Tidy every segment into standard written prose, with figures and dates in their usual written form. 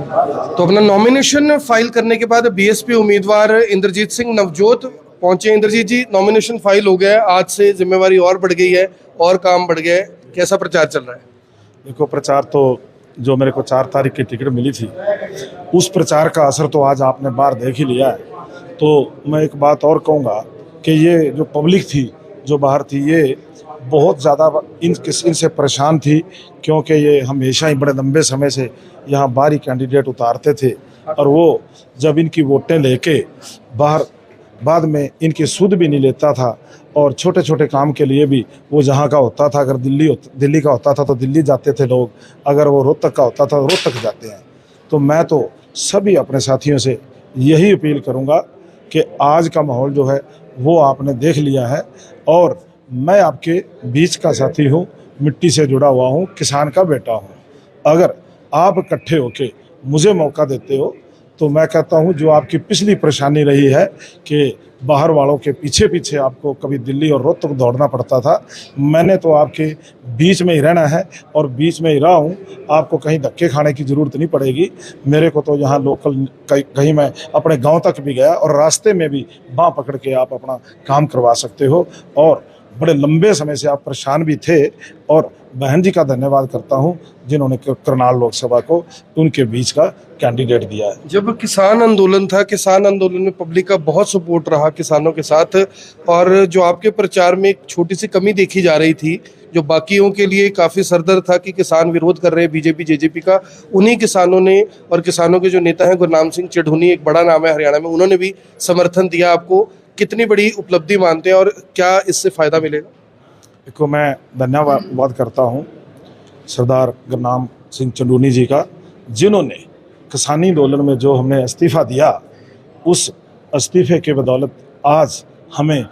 तो अपना nomination file करने के बाद बीएसपी उम्मीदवार इंद्रजीत सिंह नवजोत पहुंचे। इंद्रजीत जी, नॉमिनेशन फाइल हो गया है, आज से जिम्मेवारी और बढ़ गई है और काम बढ़ गया है, कैसा प्रचार चल रहा है? देखो, प्रचार तो जो मेरे को 4 तारीख की टिकट मिली थी, उस प्रचार का असर तो आज आपने बाहर देख ही लिया है। तो मैं एक बात और कहूँगा कि ये जो पब्लिक थी जो बाहर थी, ये बहुत ज़्यादा इनसे परेशान थी, क्योंकि ये हमेशा ही बड़े लंबे समय से यहाँ बाहरी कैंडिडेट उतारते थे, और वो जब इनकी वोटें लेके बाहर बाद में इनकी सुध भी नहीं लेता था, और छोटे छोटे काम के लिए भी वो जहाँ का होता था, अगर दिल्ली का होता था तो दिल्ली जाते थे लोग, अगर वो रोहतक का होता था तो रोहतक जाते हैं। तो मैं तो सभी अपने साथियों से यही अपील करूँगा कि आज का माहौल जो है वो आपने देख लिया है, और मैं आपके बीच का साथी हूँ, मिट्टी से जुड़ा हुआ हूँ, किसान का बेटा हूँ। अगर आप इकट्ठे होके मुझे मौका देते हो तो मैं कहता हूँ, जो आपकी पिछली परेशानी रही है कि बाहर वालों के पीछे पीछे आपको कभी दिल्ली और रोहतक दौड़ना पड़ता था, मैंने तो आपके बीच में ही रहना है और बीच में ही रहा हूँ। आपको कहीं धक्के खाने की ज़रूरत नहीं पड़ेगी। मेरे को तो यहाँ लोकल कहीं मैं अपने गांव तक भी गया, और रास्ते में भी बाँह पकड़ के आप अपना काम करवा सकते हो। और बड़े लंबे समय से आप परेशान भी थे, और बहन जी का धन्यवाद करता हूं जिन्होंने करनाल लोकसभा को उनके बीच का कैंडिडेट दिया है। जब किसान आंदोलन था, किसान आंदोलन में पब्लिक का बहुत सपोर्ट रहा किसानों के साथ, और जो आपके प्रचार में एक छोटी सी कमी देखी जा रही थी, जो बाकियों के लिए काफ़ी सरदर्द था कि किसान विरोध कर रहे हैं बीजेपी जेजेपी का, उन्हीं किसानों ने, और किसानों के जो नेता हैं गुरनाम सिंह चढ़ूनी, एक बड़ा नाम है हरियाणा में, उन्होंने भी समर्थन दिया आपको। कितनी बड़ी उपलब्धि मानते हैं और क्या इससे फ़ायदा मिलेगा? देखो, मैं धन्यवाद करता हूं सरदार गुरनाम सिंह चढ़ूनी जी का, जिन्होंने किसानी आंदोलन में जो हमने इस्तीफ़ा दिया, उस इस्तीफे के बदौलत आज हमें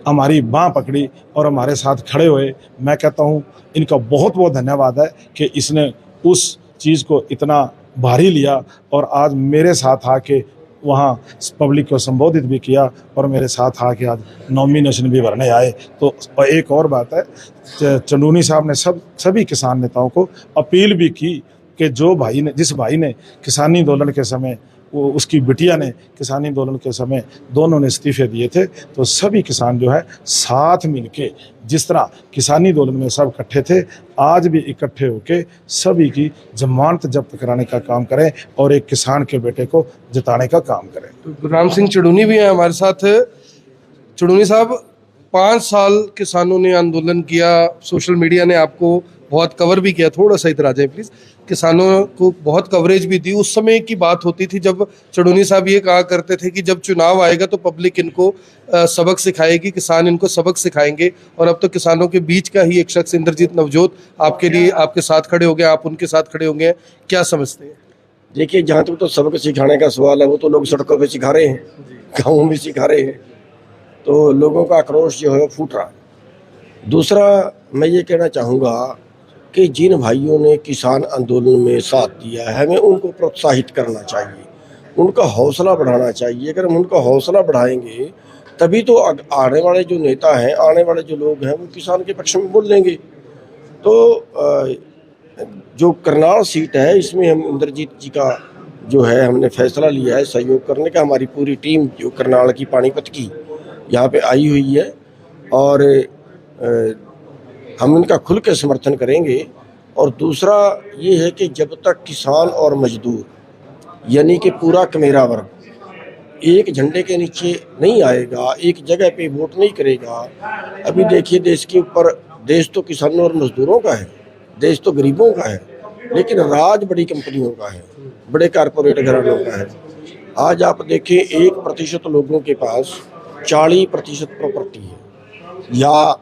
हमारी बाँह पकड़ी और हमारे साथ खड़े हुए। मैं कहता हूं, इनका बहुत बहुत धन्यवाद है कि इसने उस चीज़ को इतना भारी लिया और आज मेरे साथ आके वहाँ पब्लिक को संबोधित भी किया और मेरे साथ आके आज नॉमिनेशन भी भरने आए। तो एक और बात है, चढ़ूनी साहब ने सभी किसान नेताओं को अपील भी की कि जिस भाई ने किसानी आंदोलन के समय, वो उसकी बिटिया ने किसानी आंदोलन के समय दोनों ने इस्तीफे दिए थे, तो सभी किसान जो है साथ मिलके, जिस तरह किसानी आंदोलन में सब इकट्ठे थे, आज भी इकट्ठे होके सभी की जमानत जब्त कराने का काम करें और एक किसान के बेटे को जिताने का काम करें। तो गुरनाम सिंह चढ़ूनी भी हैं हमारे साथ। चढ़ूनी साहब, 5 साल किसानों ने आंदोलन किया, सोशल मीडिया ने आपको बहुत कवर भी किया, थोड़ा सा इधर आ जाए प्लीज़, किसानों को बहुत कवरेज भी दी। उस समय की बात होती थी जब चढ़ूनी साहब ये कहा करते थे कि जब चुनाव आएगा तो पब्लिक इनको सबक सिखाएगी, किसान इनको सबक सिखाएंगे, और अब तो किसानों के बीच का ही एक शख्स इंद्रजीत नवजोत आपके लिए, आपके साथ खड़े हो गए, आप उनके साथ खड़े होंगे, क्या समझते हैं? देखिए, जहाँ तक तो सबक सिखाने का सवाल है, वो तो लोग सड़कों पे सिखा रहे हैं, गाँवों में सिखा रहे हैं, तो लोगों का आक्रोश जो है वो फूट रहा है। दूसरा, मैं ये कहना चाहूँगा कि जिन भाइयों ने किसान आंदोलन में साथ दिया है, हमें उनको प्रोत्साहित करना चाहिए, उनका हौसला बढ़ाना चाहिए। अगर हम उनका हौसला बढ़ाएंगे तभी तो आने वाले जो नेता हैं, आने वाले जो लोग हैं, वो किसान के पक्ष में बोल लेंगे। तो जो करनाल सीट है, इसमें हम इंद्रजीत जी का जो है हमने फैसला लिया है सहयोग करने का। हमारी पूरी टीम जो करनाल की, पानीपत की, यहाँ पे आई हुई है, और हम इनका खुल के समर्थन करेंगे। और दूसरा ये है कि जब तक किसान और मजदूर, यानी कि पूरा कमेरा वर्ग एक झंडे के नीचे नहीं आएगा, एक जगह पे वोट नहीं करेगा। अभी देखिए, देश के ऊपर, देश तो किसानों और मजदूरों का है, देश तो गरीबों का है, लेकिन राज बड़ी कंपनियों का है, बड़े कारपोरेट घरानों का है। आज आप देखें, 1% लोगों के पास 40% प्रॉपर्टी है, या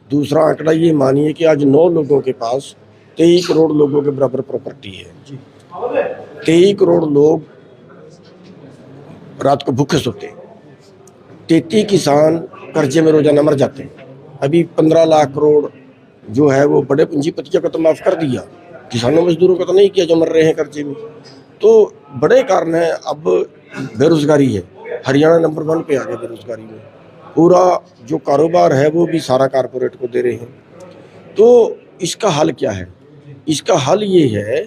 दूसरा आंकड़ा ये मानिए कि आज 9 लोगों के पास 23 करोड़ लोगों के बराबर प्रॉपर्टी है। 23 करोड़ लोग रात को भूखे सोते हैं, 33 किसान कर्जे में रोजाना मर जाते हैं। अभी 15 लाख करोड़ जो है वो बड़े पूंजीपतियों को तो माफ कर दिया, किसानों मजदूरों को तो नहीं किया जो मर रहे हैं कर्जे में। तो बड़े कारण है। अब बेरोजगारी है, हरियाणा नंबर 1 पे आ गया बेरोजगारी में। पूरा जो कारोबार है वो भी सारा कारपोरेट को दे रहे हैं। तो इसका हल क्या है? इसका हल ये है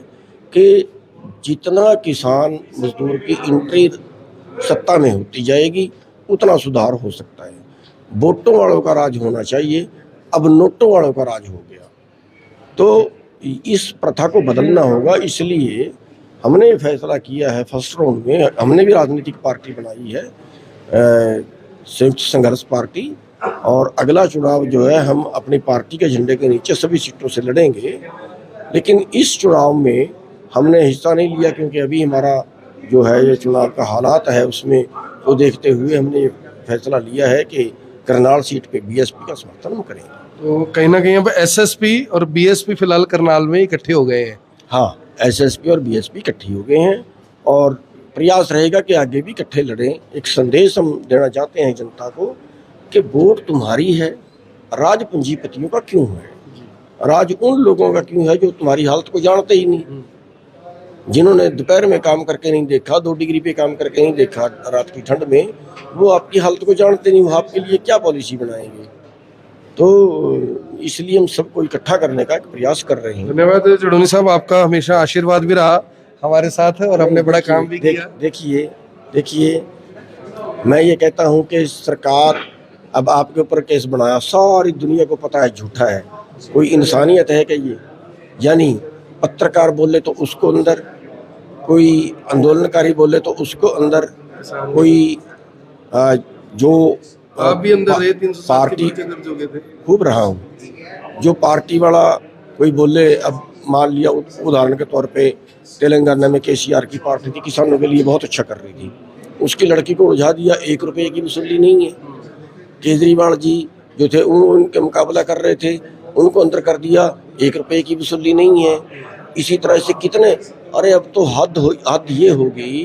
कि जितना किसान मजदूर की एंट्री सत्ता में होती जाएगी उतना सुधार हो सकता है। वोटों वालों का राज होना चाहिए, अब नोटों वालों का राज हो गया। तो इस प्रथा को बदलना होगा, इसलिए हमने ये फैसला किया है। फर्स्ट राउंड में हमने भी राजनीतिक पार्टी बनाई है, संयुक्त संघर्ष पार्टी, और अगला चुनाव जो है हम अपनी पार्टी के झंडे के नीचे सभी सीटों से लड़ेंगे। लेकिन इस चुनाव में हमने हिस्सा नहीं लिया क्योंकि अभी हमारा जो है ये चुनाव का हालात है उसमें को देखते हुए हमने फैसला लिया है कि करनाल सीट पे बीएसपी का समर्थन हम करेंगे। तो कहीं ना कहीं अब एसएसपी और बीएसपी फिलहाल करनाल में इकट्ठे हो गए हैं। हाँ, एसएसपी और बीएसपी इकट्ठी हो गए हैं और प्रयास रहेगा कि आगे भी इकट्ठे लड़ें। एक संदेश हम देना चाहते हैं जनता को कि वोट तुम्हारी है, राज पूंजीपतियों का क्यों है, राज उन लोगों का क्यों है जो तुम्हारी हालत को जानते ही नहीं, जिन्होंने दोपहर में काम करके नहीं देखा, 2 डिग्री पे काम करके नहीं देखा रात की ठंड में, वो आपकी हालत को जानते नहीं, वो आपके लिए क्या पॉलिसी बनाएंगे। तो इसलिए हम सबको इकट्ठा करने का एक प्रयास कर रहे हैं। धन्यवाद चुड़ूनी साहब, आपका हमेशा आशीर्वाद भी रहा हमारे साथ और हमने बड़ा काम भी किया। देखिए मैं ये कहता हूँ कि सरकार अब आपके ऊपर केस बनाया, सारी दुनिया को पता है झूठा है, कोई इंसानियत है क्या ये? यानी पत्रकार बोले तो उसको अंदर, कोई आंदोलनकारी बोले तो उसको अंदर, कोई जो आप भी अंदर रहे, 307 पार्टी के दर्ज हो गए थे। खूब रहा हूँ, जो पार्टी वाला कोई बोले, अब मान लिया उदाहरण के तौर पे तेलंगाना में केसीआर की पार्टी थी, किसानों के लिए बहुत अच्छा कर रही थी, उसकी लड़की को उलझा दिया, 1 रुपये की वसूली नहीं है। केजरीवाल जी जो थे उनके मुकाबला कर रहे थे, उनको अंदर कर दिया, 1 रुपये की वसूली नहीं है। इसी तरह से कितने, अरे अब तो हद ये हो गई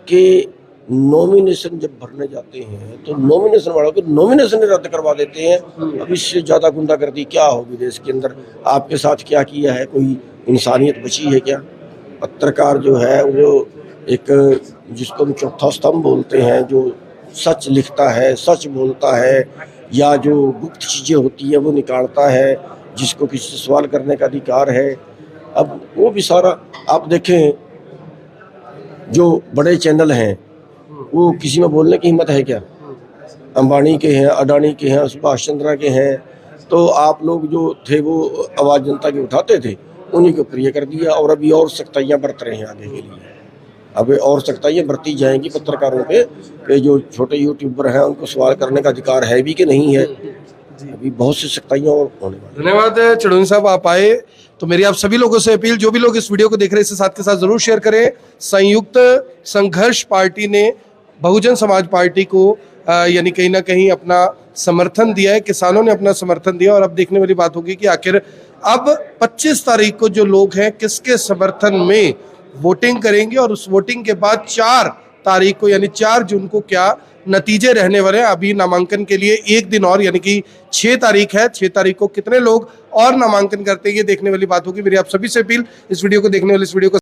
कि नॉमिनेशन जब भरने जाते हैं तो नॉमिनेशन वालों को नॉमिनेशन रद्द करवा देते हैं। अब इससे ज़्यादा गुंडागर्दी क्या होगी देश के अंदर? आपके साथ क्या किया है? कोई इंसानियत बची है क्या? पत्रकार जो है वो एक, जिसको हम चौथा स्तंभ बोलते हैं, जो सच लिखता है, सच बोलता है, या जो गुप्त चीज़ें होती है वो निकालता है, जिसको किसी से सवाल करने का अधिकार है। अब वो भी सारा आप देखें, जो बड़े चैनल हैं वो किसी में बोलने की हिम्मत है क्या? अंबानी के हैं, अडानी के हैं, सुभाष चंद्रा के हैं, तो आप लोग जो थे वो आवाज़ जनता की उठाते थे, उन्हीं को प्रिय कर दिया और अभी और सख्ताइयाँ बरत रहे हैं आगे के लिए। अब और सख्ताइयाँ बरती जाएंगी पत्रकारों पे कि जो छोटे यूट्यूबर हैं उनको सवाल करने का अधिकार है भी कि नहीं है। अभी बहुत सी सख्ताइयाँ और होने वाली। धन्यवाद चुड़ूनी साहब, आप आए। तो मेरी आप सभी लोगों से अपील, जो भी लोग इस वीडियो को देख रहे हैं इसे साथ के साथ जरूर शेयर करें। संयुक्त संघर्ष पार्टी ने बहुजन समाज पार्टी को यानी कहीं ना कहीं अपना समर्थन दिया है, किसानों ने अपना समर्थन दिया, और अब देखने वाली बात होगी कि आखिर अब 25 तारीख को जो लोग हैं किसके समर्थन में वोटिंग करेंगे, और उस वोटिंग के बाद 4 तारीख को यानी 4 जून को क्या नतीजे रहने वाले हैं। अभी नामांकन के लिए 1 दिन और यानी कि 6 तारीख है, 6 तारीख को कितने लोग और नामांकन करते हैं ये देखने वाली बात होगी। मेरी आप सभी से अपील, इस वीडियो को देखने वाले इस वीडियो को